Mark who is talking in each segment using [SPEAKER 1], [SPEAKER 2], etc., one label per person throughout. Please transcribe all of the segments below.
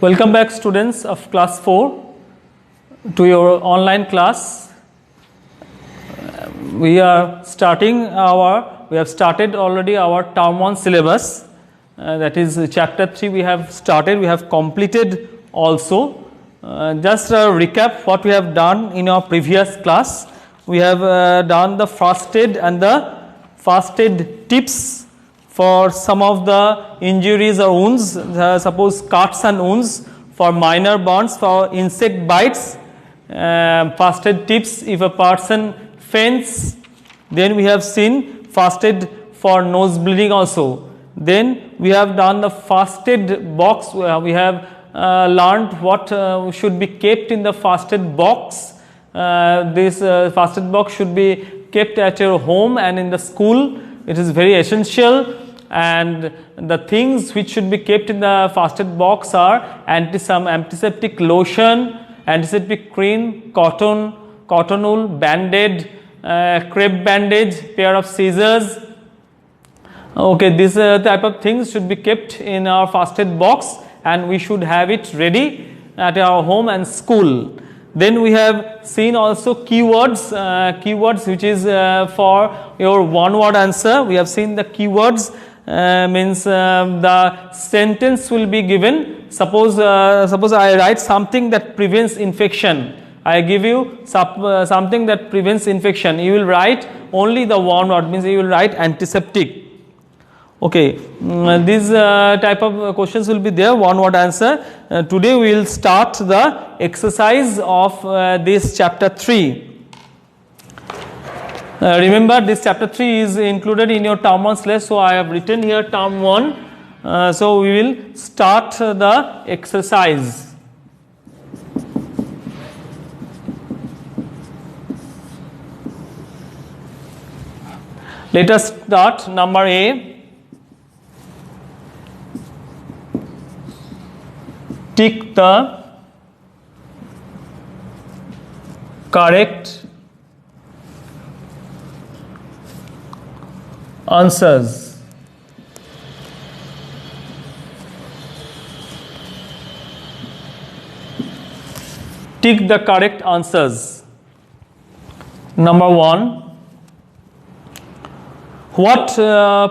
[SPEAKER 1] Welcome back, students of class 4 to your online class. We have started already our term 1 syllabus, that is chapter 3 we have started, we have completed also. Just a recap what we have done in our previous class. We have done the first aid and the first aid tips for some of the injuries or wounds, suppose cuts and wounds, for minor burns, for insect bites, first aid tips if a person faints. Then we have seen first aid for nose bleeding also. Then we have done the first aid box. We have learned what should be kept in the first aid box. This first aid box should be kept at your home and in the school. It is very essential, and the things which should be kept in the first aid box are some antiseptic lotion, antiseptic cream, cotton wool, band-aid, crepe bandage, pair of scissors. Okay, this type of things should be kept in our first aid box, and we should have it ready at our home and school. Then we have seen also keywords which is for your one word answer. We have seen the keywords, means the sentence will be given. Suppose I write something that prevents infection. I give you something that prevents infection. You will write only the one word, means you will write antiseptic. Okay, these type of questions will be there, one word answer. Today we will start the exercise of this chapter 3. Remember, this chapter 3 is included in your term 1 syllabus, so I have written here term 1. So we will start the exercise. Let us start number A. Tick the correct answers. Tick the correct answers. Number 1. What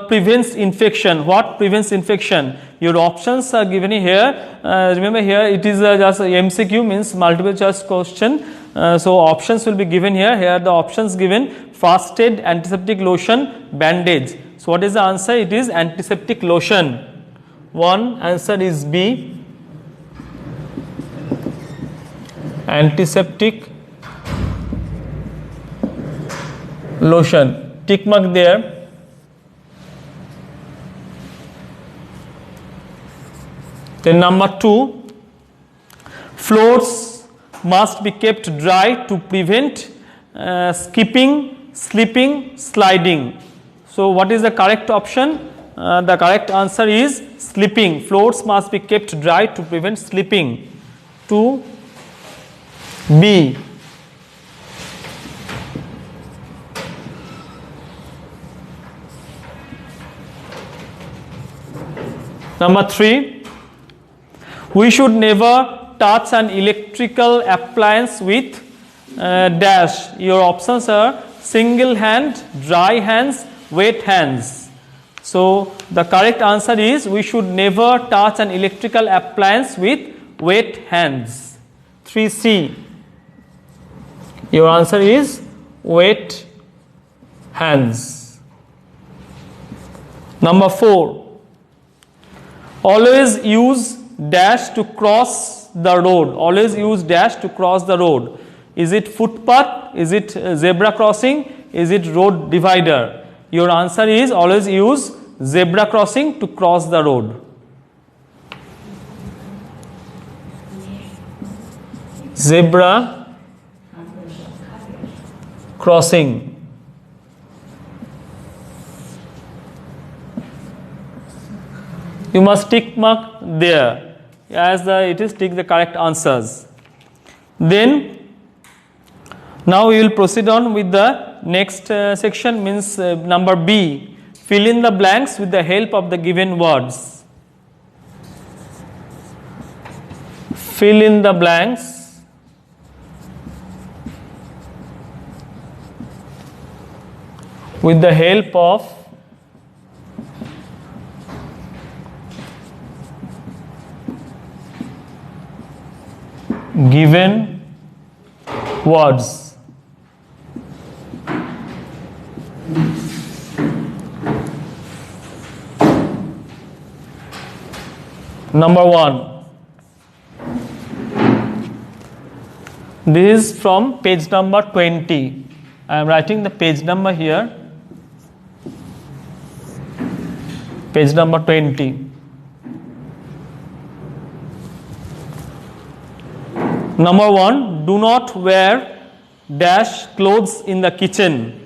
[SPEAKER 1] prevents infection? What prevents infection? Your options are given here. Remember, here it is just MCQ, means multiple choice question. So options will be given here. Here the options given: first aid, antiseptic lotion, bandage. So what is the answer? It is antiseptic lotion. One answer is B. Antiseptic lotion. Tick mark there. Then number 2, floors must be kept dry to prevent skipping, slipping, sliding. So what is the correct option? The correct answer is slipping. Floors must be kept dry to prevent slipping. 2, B. Number 3, we should never touch an electrical appliance with dash. Your options are single hand, dry hands, wet hands. So the correct answer is we should never touch an electrical appliance with wet hands. 3C. Your answer is wet hands. Number 4. Always use dash to cross the road. Always use dash to cross the road. Is it footpath? Is it zebra crossing? Is it road divider? Your answer is always use zebra crossing to cross the road. Zebra crossing. You must tick mark there, as it is tick the correct answers. Then now we will proceed on with the next section, means number B. Fill in the blanks with the help of the given words. fill in the blanks with the help of given words. Number 1. This is from page number 20. I am writing the page number here. Page number 20. Number 1. Do not wear dash clothes in the kitchen.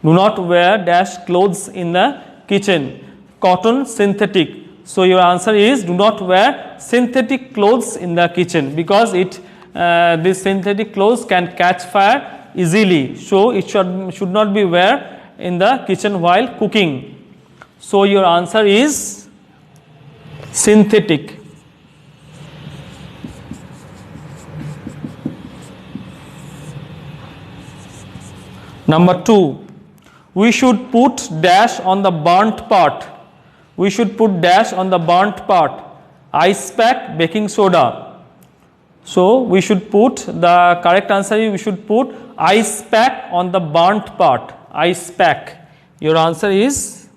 [SPEAKER 1] Do not wear dash clothes in the kitchen. Cotton, synthetic. So your answer is do not wear synthetic clothes in the kitchen, because this synthetic clothes can catch fire easily. So it should not be wear in the kitchen while cooking. So your answer is synthetic. Number 2. We should put dash on the burnt part. We should put dash on the burnt part. Ice pack, baking soda. So we should put, the correct answer is we should put ice pack on the burnt part. Ice pack. Your answer is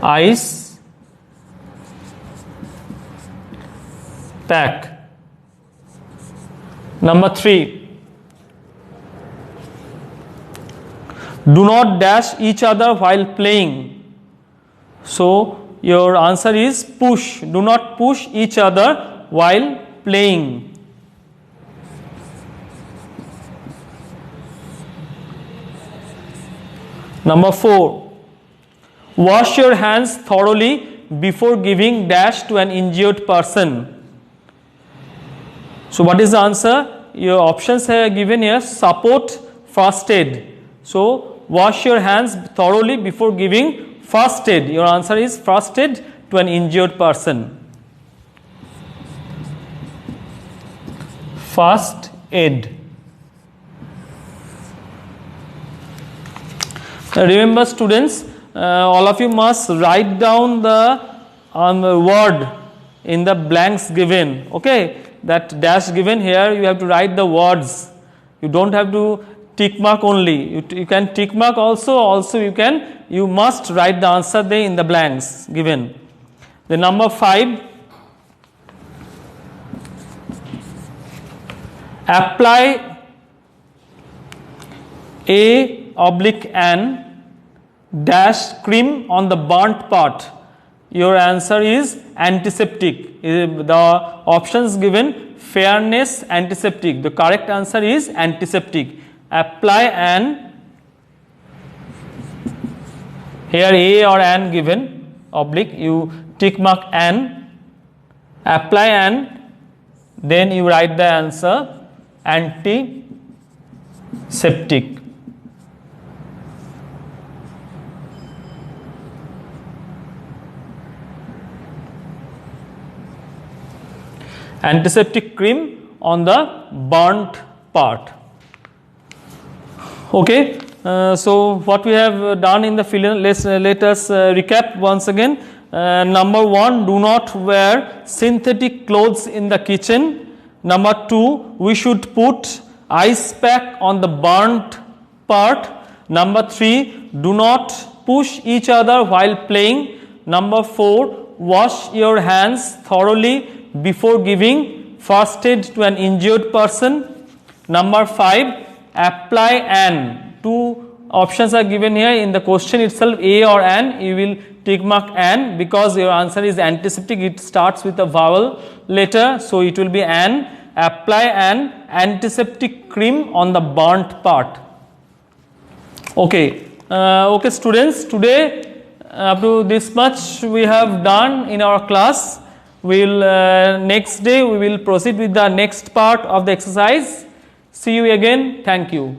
[SPEAKER 1] ice pack. Number 3. Do not dash each other while playing. So your answer is push. Do not push each other while playing. Number 4. Wash your hands thoroughly before giving dash to an injured person. So what is the answer? Your options are given here. Support, first aid. So wash your hands thoroughly before giving first aid. Your answer is first aid to an injured person. First aid. Remember students, all of you must write down the word in the blanks given. Okay, that dash given here, you have to write the words. You don't have to tick mark only. You can tick mark also you must write the answer there in the blanks given. The number 5. Apply A/N dash cream on the burnt part. Your answer is antiseptic. The options given fairness, antiseptic. The correct answer is antiseptic. Apply an, here A or an given, oblique, you tick mark an, apply an, then you write the answer antiseptic. Antiseptic cream on the burnt part. Okay, so what we have done in the fill in, let us recap once again. Number 1, do not wear synthetic clothes in the kitchen. Number 2, we should put ice pack on the burnt part. Number 3, do not push each other while playing. Number 4, wash your hands thoroughly before giving first aid to an injured person. Number 5, apply an. Two options are given here in the question itself, A or an. You will tick mark an because your answer is antiseptic. It starts with a vowel letter, so it will be an. Apply an antiseptic cream on the burnt part. Okay, okay students, today up to this much we have done in our class. Next day we will proceed with the next part of the exercise. See you again. Thank you.